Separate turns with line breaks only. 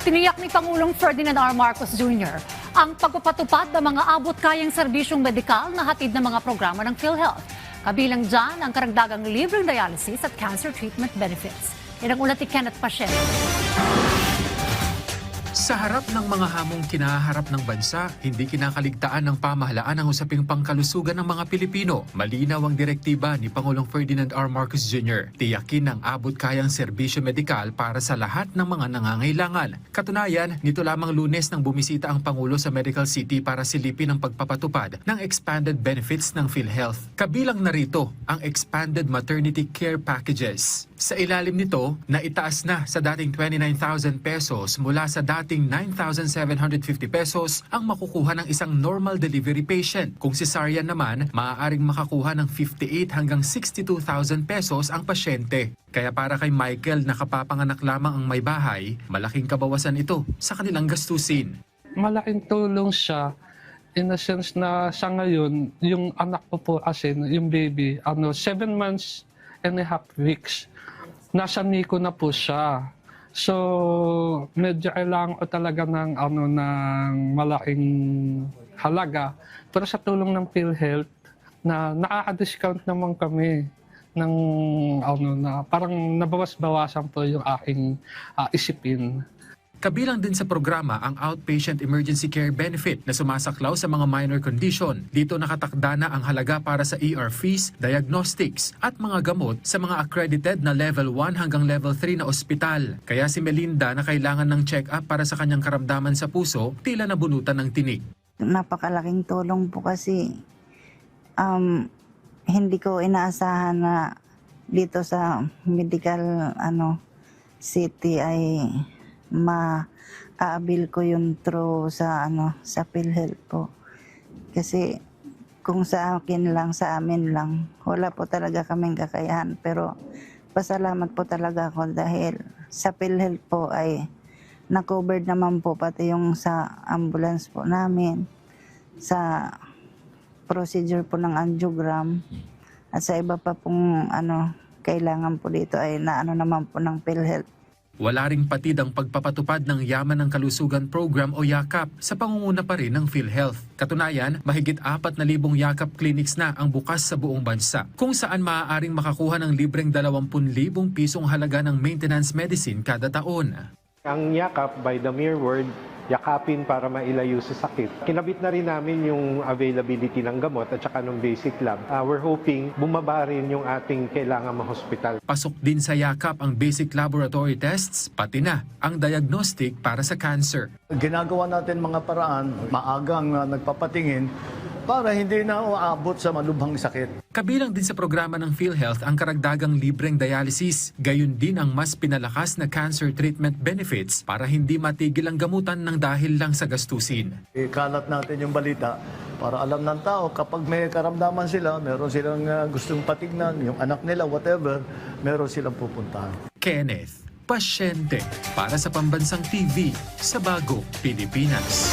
Tiniyak ni Pangulong Ferdinand R. Marcos Jr. ang pagpapatupad ng mga abot-kayang serbisyong medikal na hatid ng mga programa ng PhilHealth. Kabilang dyan ang karagdagang libreng dialysis at cancer treatment benefits. Yan ang ulat ni Kenneth Pacheco.
Sa harap ng mga hamong kinaharap ng bansa, hindi kinakaligtaan ng pamahalaan ang usaping pangkalusugan ng mga Pilipino. Malinaw ang direktiba ni Pangulong Ferdinand R. Marcos Jr. Tiyakin ang abot-kayang serbisyo medikal para sa lahat ng mga nangangailangan. Katunayan, nito lamang Lunes nang bumisita ang Pangulo sa Medical City para silipin ang pagpapatupad ng expanded benefits ng PhilHealth. Kabilang narito ang expanded maternity care packages. Sa ilalim nito, naitaas na sa dating 29,000 pesos mula sa dating 9,750 pesos ang makukuha ng isang normal delivery patient. Kung cesarean naman, maaaring makakuha ng 58 hanggang 62,000 pesos ang pasyente. Kaya para kay Michael na kapapanganak lamang ang may bahay, malaking kabawasan ito sa kanilang gastusin.
Malaking tulong siya in a sense na sa ngayon, yung anak ko po kasi, yung baby, 7 months and a half weeks, nasa NICU na po siya. So, medyo kailangan ko talaga ng malaking halaga. Pero sa tulong ng PhilHealth, na nakaka-discount naman kami ng na parang nabawas-bawasan po yung aking isipin.
Kabilang din sa programa ang Outpatient Emergency Care Benefit na sumasaklaw sa mga minor condition. Dito nakatakda na ang halaga para sa ER fees, diagnostics at mga gamot sa mga accredited na level 1 hanggang level 3 na ospital. Kaya si Melinda na kailangan ng check-up para sa kanyang karamdaman sa puso, tila nabunutan ng tinik.
Napakalaking tulong po kasi hindi ko inaasahan na dito sa medical city ay ma-aabil ko yung through sa PhilHealth po. Kasi kung sa akin lang, sa amin lang, wala po talaga kaming kakayahan. Pero pasalamat po talaga ako dahil sa PhilHealth po ay na-covered naman po pati yung sa ambulance po namin, sa procedure po ng angiogram, at sa iba pa pong kailangan po dito ay naman po ng PhilHealth.
Wala ring patid ang pagpapatupad ng Yaman ng Kalusugan Program o YAKAP sa pangunguna pa rin ng PhilHealth. Katunayan, mahigit 4,000 YAKAP clinics na ang bukas sa buong bansa, kung saan maaaring makakuha ng libreng 20,000 pisong halaga ng maintenance medicine kada taon.
Ang YAKAP, by the mere word, yakapin para mailayo sa sakit. Kinabit na rin namin yung availability ng gamot at saka ng basic lab. We're hoping bumaba rin yung ating kailangan ma-hospital.
Pasok din sa YAKAP ang basic laboratory tests, pati na ang diagnostic para sa cancer.
Ginagawa natin mga paraan, maagang nagpapatingin, para hindi na uabot sa malubhang sakit.
Kabilang din sa programa ng PhilHealth ang karagdagang libreng dialysis, gayon din ang mas pinalakas na cancer treatment benefits para hindi matigil ang gamutan ng dahil lang sa gastusin.
Ikalat natin yung balita para alam ng tao kapag may karamdaman sila, meron silang gustong patignan, yung anak nila, whatever, meron silang pupuntahan.
Kenneth Pasyente para sa Pambansang TV sa Bagong Pilipinas.